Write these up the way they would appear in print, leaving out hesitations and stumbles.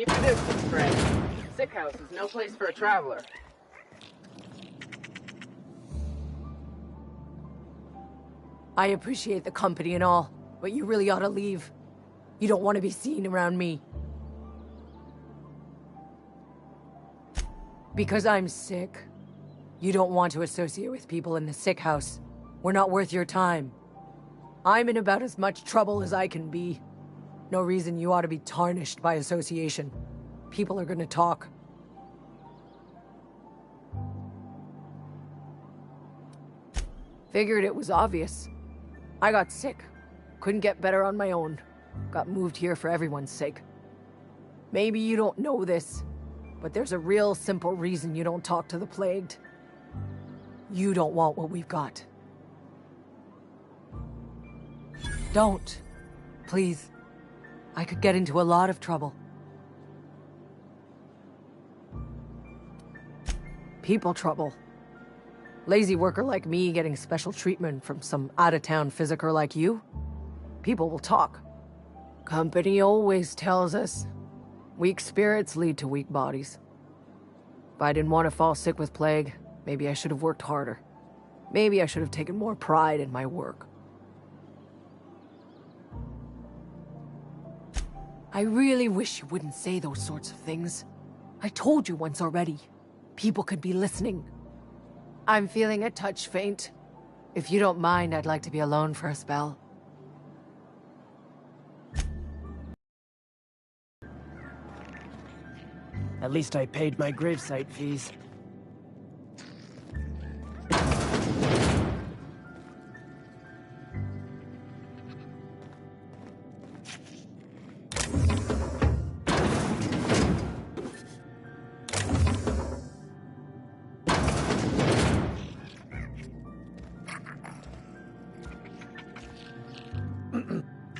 Keep your distance, friend. Sick house is no place for a traveler. I appreciate the company and all, but you really ought to leave. You don't want to be seen around me. Because I'm sick. You don't want to associate with people in the sick house. We're not worth your time. I'm in about as much trouble as I can be. No reason you ought to be tarnished by association. People are gonna talk. Figured it was obvious. I got sick. Couldn't get better on my own. Got moved here for everyone's sake. Maybe you don't know this, but there's a real simple reason you don't talk to the plagued. You don't want what we've got. Don't. Please. I could get into a lot of trouble. People trouble. Lazy worker like me getting special treatment from some out-of-town physiker like you? People will talk. Company always tells us, weak spirits lead to weak bodies. If I didn't want to fall sick with plague, maybe I should have worked harder. Maybe I should have taken more pride in my work. I really wish you wouldn't say those sorts of things. I told you once already. People could be listening. I'm feeling a touch faint. If you don't mind, I'd like to be alone for a spell. At least I paid my gravesite fees.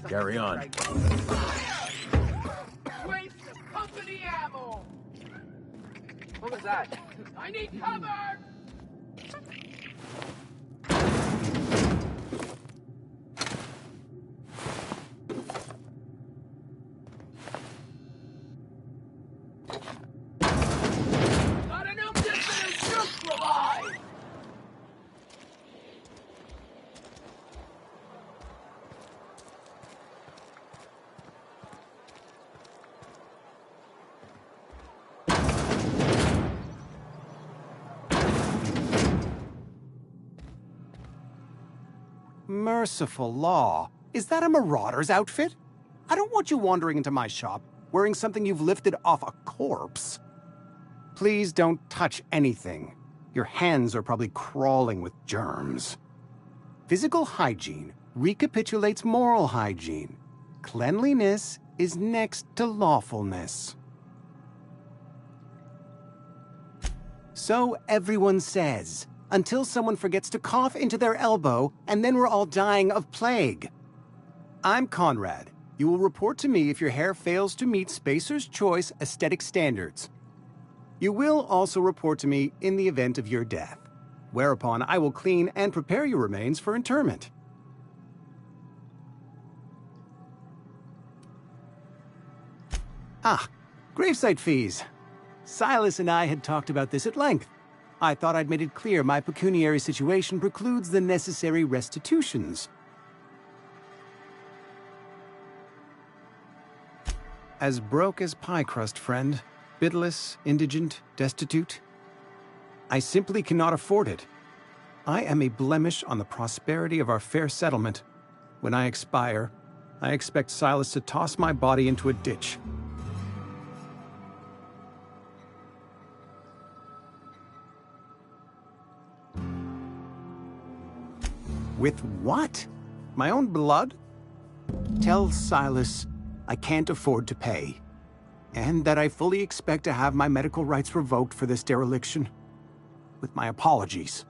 Carry on. Waste of company ammo! What was that? I need cover! Not enough distance to provide! Merciful law. Is that a marauder's outfit? I don't want you wandering into my shop wearing something you've lifted off a corpse. Please don't touch anything. Your hands are probably crawling with germs. Physical hygiene recapitulates moral hygiene. Cleanliness is next to lawfulness. So everyone says, until someone forgets to cough into their elbow, and then we're all dying of plague. I'm Conrad. You will report to me if your hair fails to meet Spacer's Choice aesthetic standards. You will also report to me in the event of your death, whereupon I will clean and prepare your remains for interment. Ah, gravesite fees. Silas and I had talked about this at length. I thought I'd made it clear my pecuniary situation precludes the necessary restitutions. As broke as pie crust, friend. Bidless, indigent, destitute. I simply cannot afford it. I am a blemish on the prosperity of our fair settlement. When I expire, I expect Silas to toss my body into a ditch. With what? My own blood? Tell Silas I can't afford to pay, and that I fully expect to have my medical rights revoked for this dereliction. With my apologies.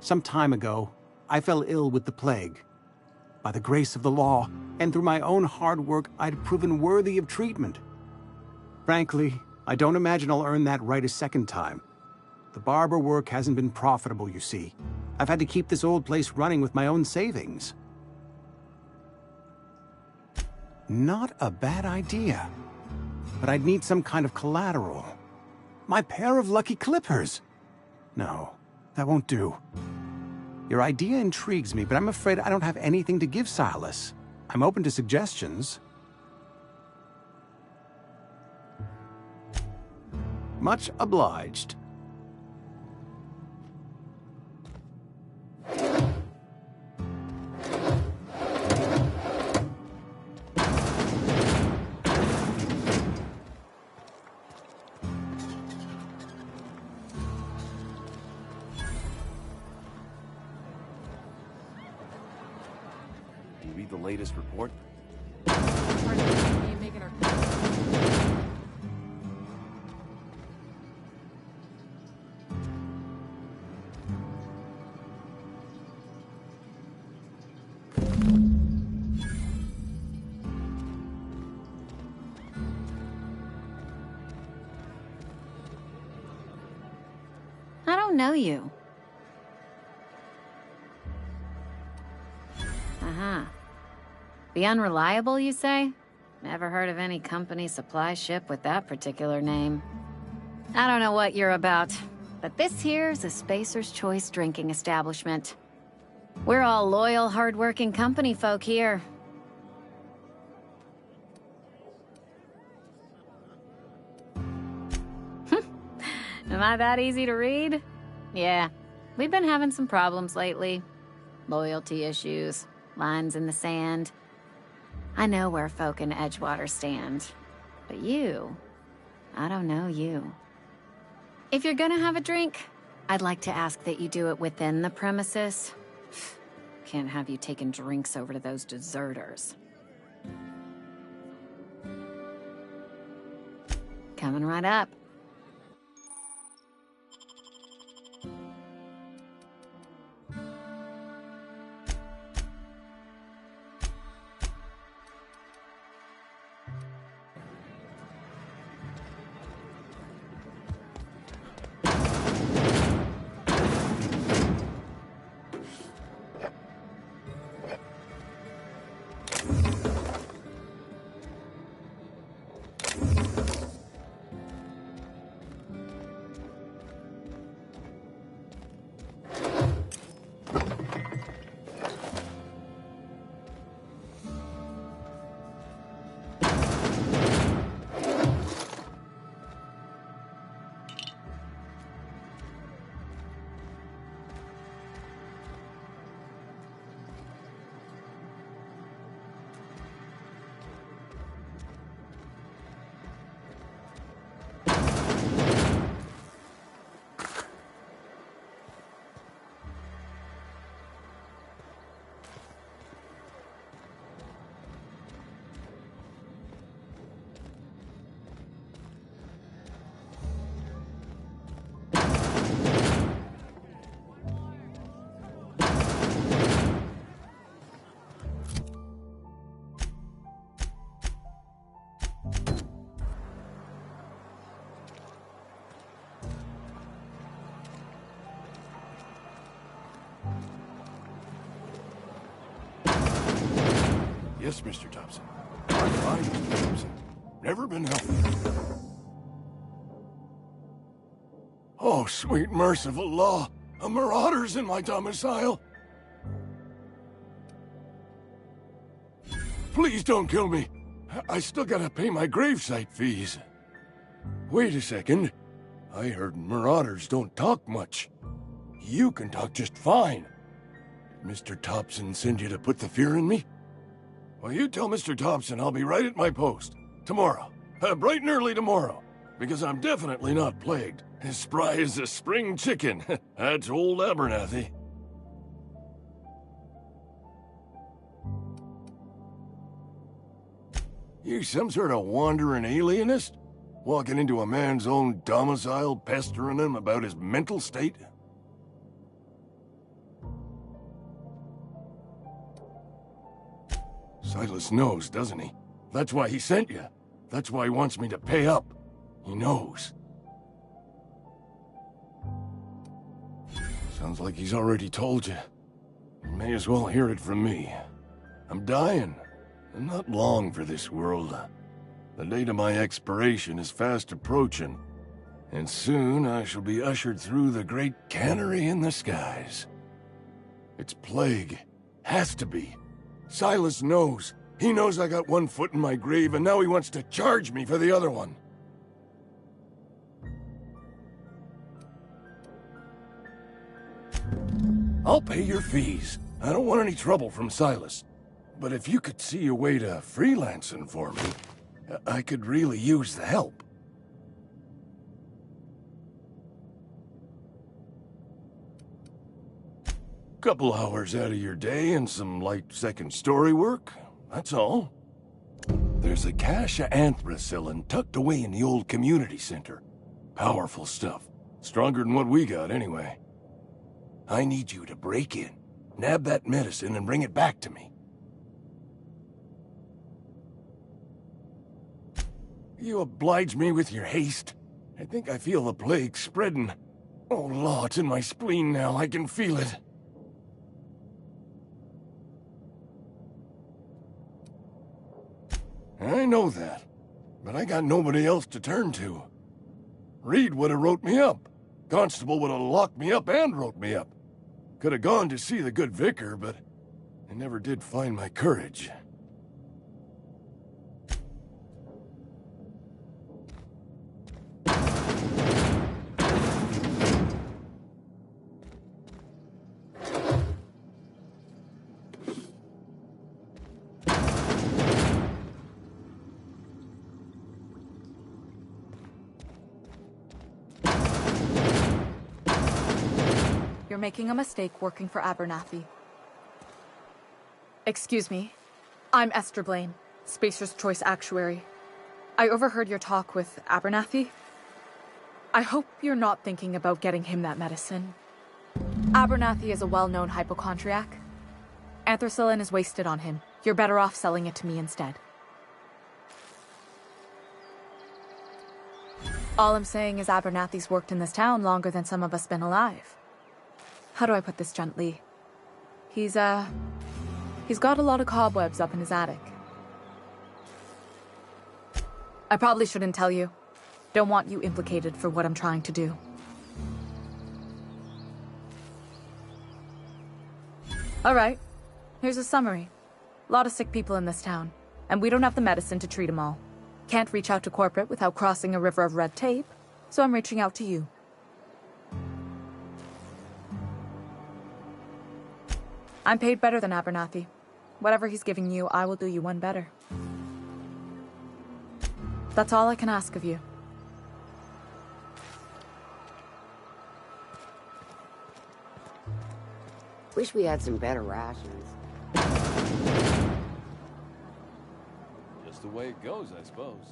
Some time ago, I fell ill with the plague. By the grace of the law, and through my own hard work, I'd proven worthy of treatment. Frankly, I don't imagine I'll earn that right a second time. The barber work hasn't been profitable, you see. I've had to keep this old place running with my own savings. Not a bad idea. But I'd need some kind of collateral. My pair of lucky clippers! No, that won't do. Your idea intrigues me, but I'm afraid I don't have anything to give Silas. I'm open to suggestions. Much obliged. You read the latest report? I don't know you. Uh-huh. The Unreliable, you say? Never heard of any company supply ship with that particular name. I don't know what you're about, but this here's a Spacer's Choice drinking establishment. We're all loyal, hard-working company folk here. Am I that easy to read? Yeah, we've been having some problems lately. Loyalty issues, lines in the sand. I know where folk in Edgewater stand. But you, I don't know you. If you're gonna have a drink, I'd like to ask that you do it within the premises. Can't have you taking drinks over to those deserters. Coming right up. Yes, Mr. Thompson. I'm fine, Mr. Thompson. Never been healthier. Oh, sweet merciful law! A marauder's in my domicile! Please don't kill me. I still gotta pay my gravesite fees. Wait a second. I heard marauders don't talk much. You can talk just fine. Did Mr. Thompson send you to put the fear in me? Well, you tell Mr. Thompson I'll be right at my post. Tomorrow. Bright and early tomorrow. Because I'm definitely not plagued. As spry as a spring chicken. That's old Abernathy. You some sort of wandering alienist? Walking into a man's own domicile, pestering him about his mental state? Silas knows, doesn't he? That's why he sent you. That's why he wants me to pay up. He knows. Sounds like he's already told you. You may as well hear it from me. I'm dying. Not long for this world. The date of my expiration is fast approaching, and soon I shall be ushered through the great cannery in the skies. It's plague. Has to be. Silas knows. He knows I got one foot in my grave, and now he wants to charge me for the other one. I'll pay your fees. I don't want any trouble from Silas. But if you could see a way to freelancing for me, I could really use the help. Couple hours out of your day and some light second story work, that's all. There's a cache of anthracillin tucked away in the old community center. Powerful stuff. Stronger than what we got, anyway. I need you to break in, nab that medicine, and bring it back to me. You oblige me with your haste. I think I feel the plague spreading. Oh, Law, it's in my spleen now. I can feel it. I know that, but I got nobody else to turn to. Reed would have wrote me up. Constable would have locked me up and wrote me up. Could have gone to see the good vicar, but I never did find my courage. You're making a mistake working for Abernathy. Excuse me. I'm Esther Blaine, Spacer's Choice Actuary. I overheard your talk with Abernathy. I hope you're not thinking about getting him that medicine. Abernathy is a well-known hypochondriac. Anthracillin is wasted on him. You're better off selling it to me instead. All I'm saying is Abernathy's worked in this town longer than some of us been alive. How do I put this gently? He's got a lot of cobwebs up in his attic. I probably shouldn't tell you. Don't want you implicated for what I'm trying to do. All right, here's a summary. A lot of sick people in this town, and we don't have the medicine to treat them all. Can't reach out to corporate without crossing a river of red tape, so I'm reaching out to you. I'm paid better than Abernathy. Whatever he's giving you, I will do you one better. That's all I can ask of you. Wish we had some better rations. Just the way it goes, I suppose.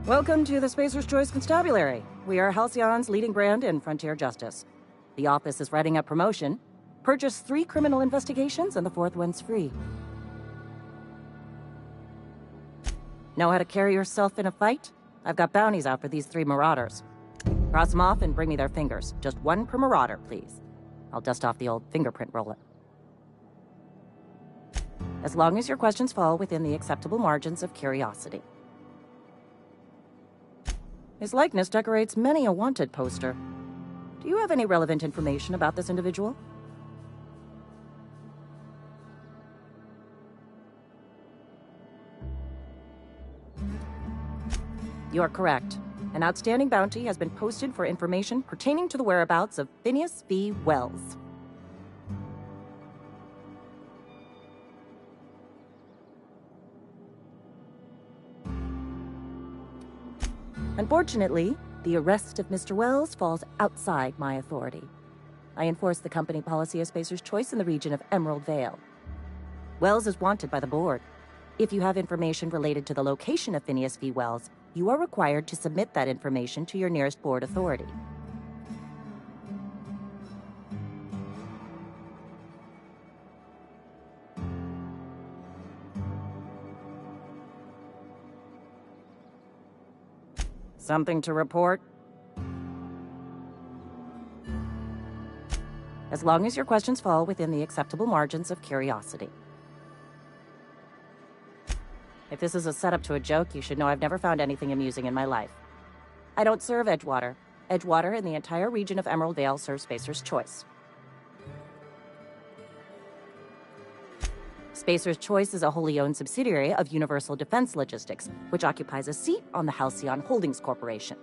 Welcome to the Spacer's Choice Constabulary. We are Halcyon's leading brand in frontier justice. The office is writing up promotion. Purchase 3 criminal investigations and the 4th one's free. Know how to carry yourself in a fight? I've got bounties out for these 3 marauders. Cross them off and bring me their fingers. Just 1 per marauder, please. I'll dust off the old fingerprint roller. As long as your questions fall within the acceptable margins of curiosity. His likeness decorates many a wanted poster. Do you have any relevant information about this individual? You are correct. An outstanding bounty has been posted for information pertaining to the whereabouts of Phineas V. Wells. Unfortunately, the arrest of Mr. Wells falls outside my authority. I enforce the company policy of Spacer's Choice in the region of Emerald Vale. Wells is wanted by the board. If you have information related to the location of Phineas V. Wells, you are required to submit that information to your nearest board authority. Something to report? As long as your questions fall within the acceptable margins of curiosity. If this is a setup to a joke, you should know I've never found anything amusing in my life. I don't serve Edgewater. Edgewater and the entire region of Emerald Vale serve Spacer's Choice. Spacer's Choice is a wholly owned subsidiary of Universal Defense Logistics, which occupies a seat on the Halcyon Holdings Corporation,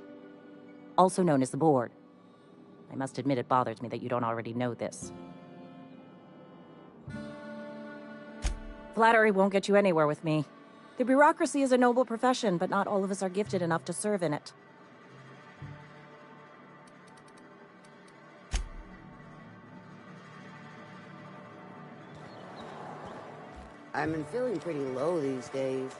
also known as the Board. I must admit it bothers me that you don't already know this. Flattery won't get you anywhere with me. The bureaucracy is a noble profession, but not all of us are gifted enough to serve in it. I've been feeling pretty low these days.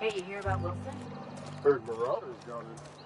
Hey, you hear about Wilson? Heard Marauders got it.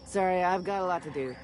Sorry, I've got a lot to do.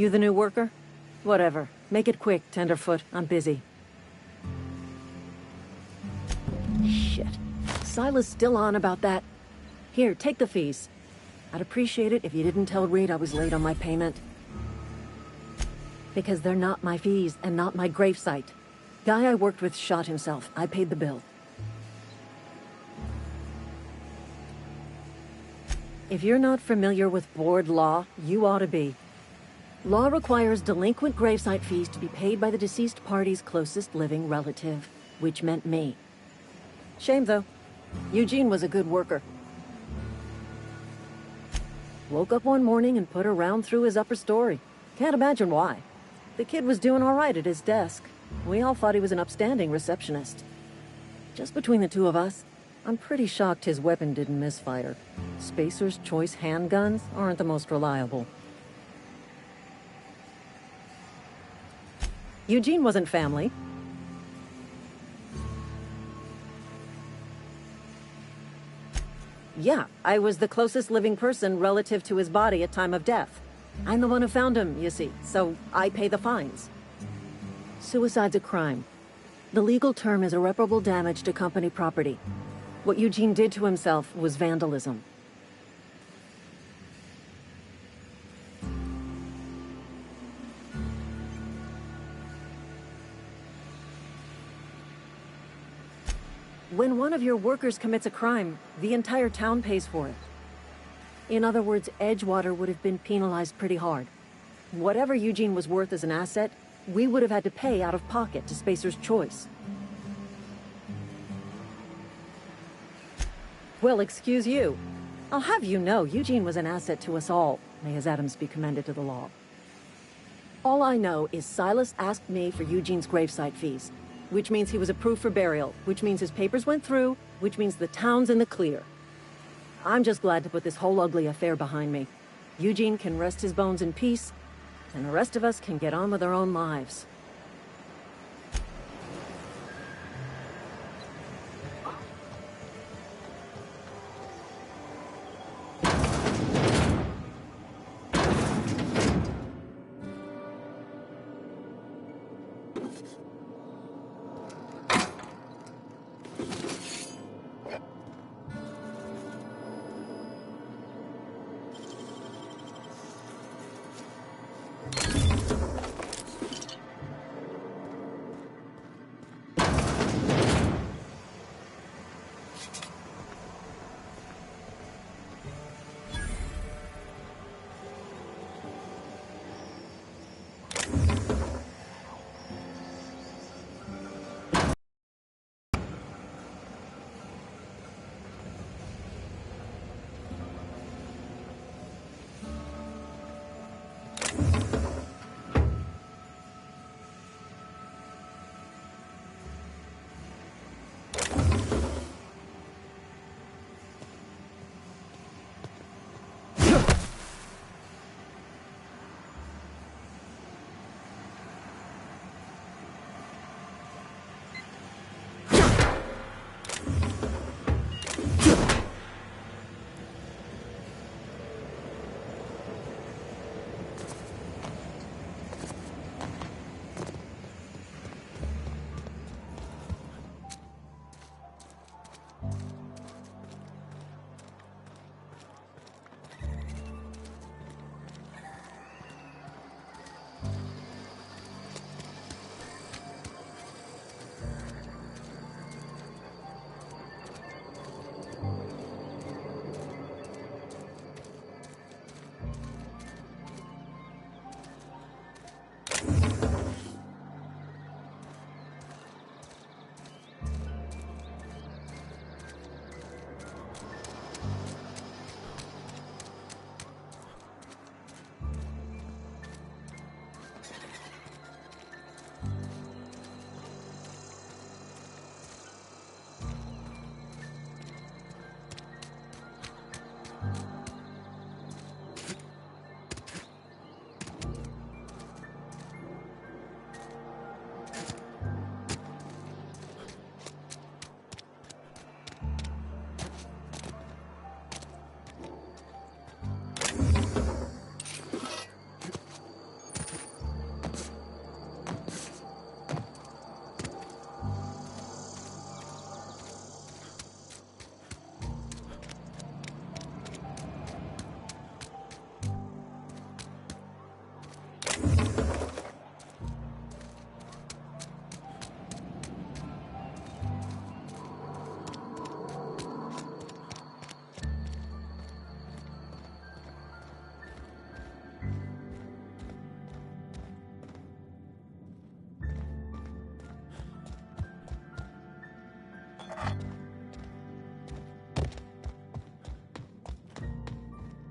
You the new worker? Whatever. Make it quick, Tenderfoot. I'm busy. Shit. Silas still on about that. Here, take the fees. I'd appreciate it if you didn't tell Reed I was late on my payment. Because they're not my fees and not my gravesite. Guy I worked with shot himself. I paid the bill. If you're not familiar with board law, you ought to be. Law requires delinquent gravesite fees to be paid by the deceased party's closest living relative, which meant me. Shame, though. Eugene was a good worker. Woke up one morning and put a round through his upper story. Can't imagine why. The kid was doing all right at his desk. We all thought he was an upstanding receptionist. Just between the two of us, I'm pretty shocked his weapon didn't misfire. Spacer's Choice handguns aren't the most reliable. Eugene wasn't family. Yeah, I was the closest living person relative to his body at time of death. I'm the one who found him, you see, so I pay the fines. Suicide's a crime. The legal term is irreparable damage to company property. What Eugene did to himself was vandalism. When one of your workers commits a crime, the entire town pays for it. In other words, Edgewater would have been penalized pretty hard. Whatever Eugene was worth as an asset, we would have had to pay out of pocket to Spacer's Choice. Well, excuse you. I'll have you know, Eugene was an asset to us all. May his atoms be commended to the law. All I know is Silas asked me for Eugene's gravesite fees, which means he was approved for burial, which means his papers went through, which means the town's in the clear. I'm just glad to put this whole ugly affair behind me. Eugene can rest his bones in peace, and the rest of us can get on with our own lives.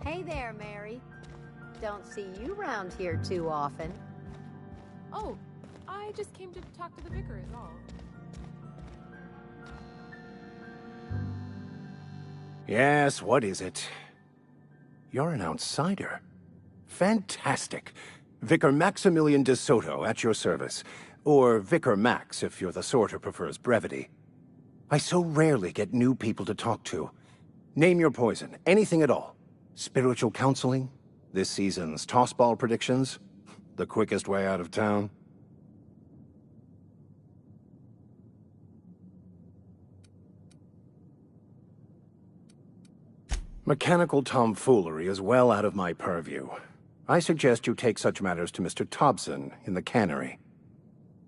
Hey there, Mary. Don't see you round here too often. Oh, I just came to talk to the vicar is all. Yes, what is it? You're an outsider. Fantastic. Vicar Maximilian de Soto, at your service. Or Vicar Max, if you're the sort who prefers brevity. I so rarely get new people to talk to. Name your poison, anything at all. Spiritual counseling? This season's tossball predictions? The quickest way out of town? Mechanical tomfoolery is well out of my purview. I suggest you take such matters to Mr. Thompson in the cannery.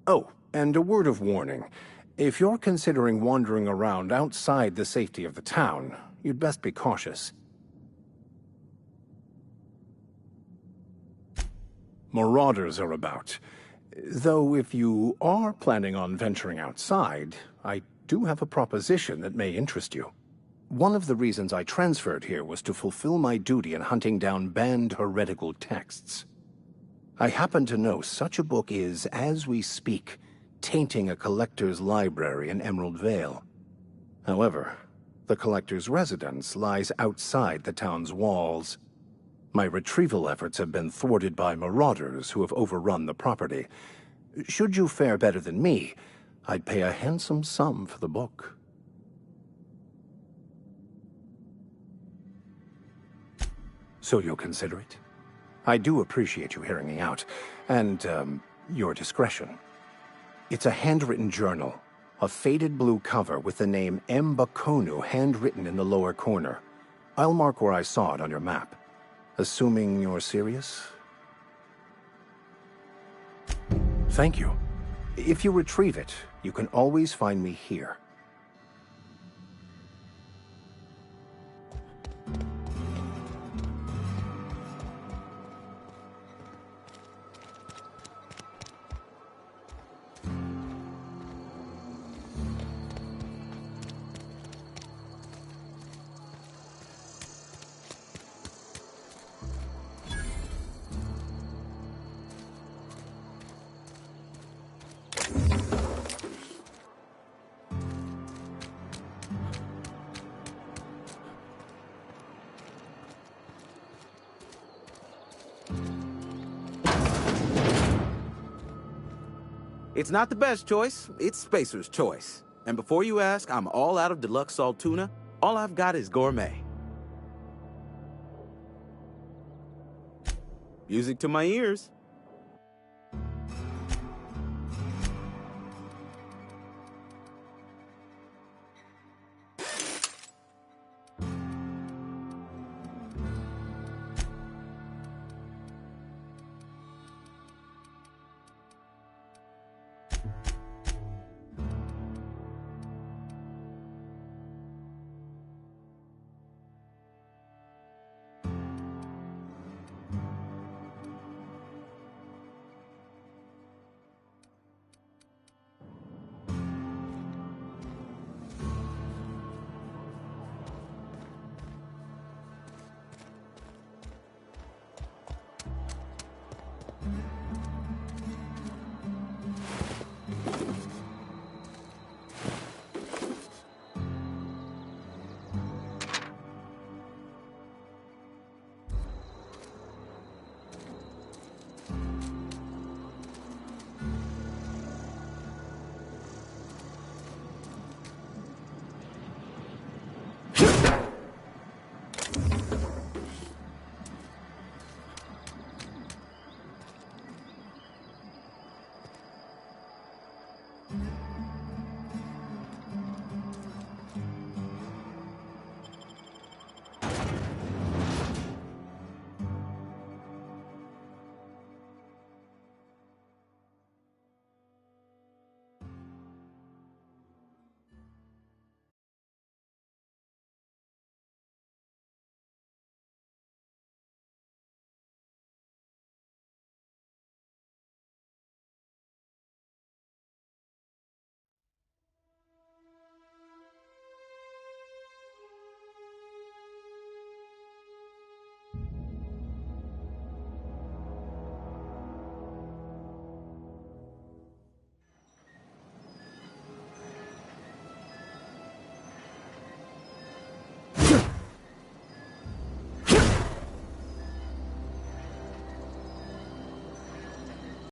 Oh, and a word of warning. If you're considering wandering around outside the safety of the town, you'd best be cautious. Marauders are about. Though if you are planning on venturing outside, I do have a proposition that may interest you. One of the reasons I transferred here was to fulfill my duty in hunting down banned heretical texts. I happen to know such a book is, as we speak, tainting a collector's library in Emerald Vale. However, the collector's residence lies outside the town's walls. My retrieval efforts have been thwarted by marauders who have overrun the property. Should you fare better than me, I'd pay a handsome sum for the book. So you'll consider it? I do appreciate you hearing me out, and, your discretion. It's a handwritten journal, a faded blue cover with the name M. Bakonu handwritten in the lower corner. I'll mark where I saw it on your map. Assuming you're serious? Thank you. If you retrieve it, you can always find me here. It's not the best choice, it's Spacer's choice. And before you ask, I'm all out of deluxe salt tuna. All I've got is gourmet. Music to my ears.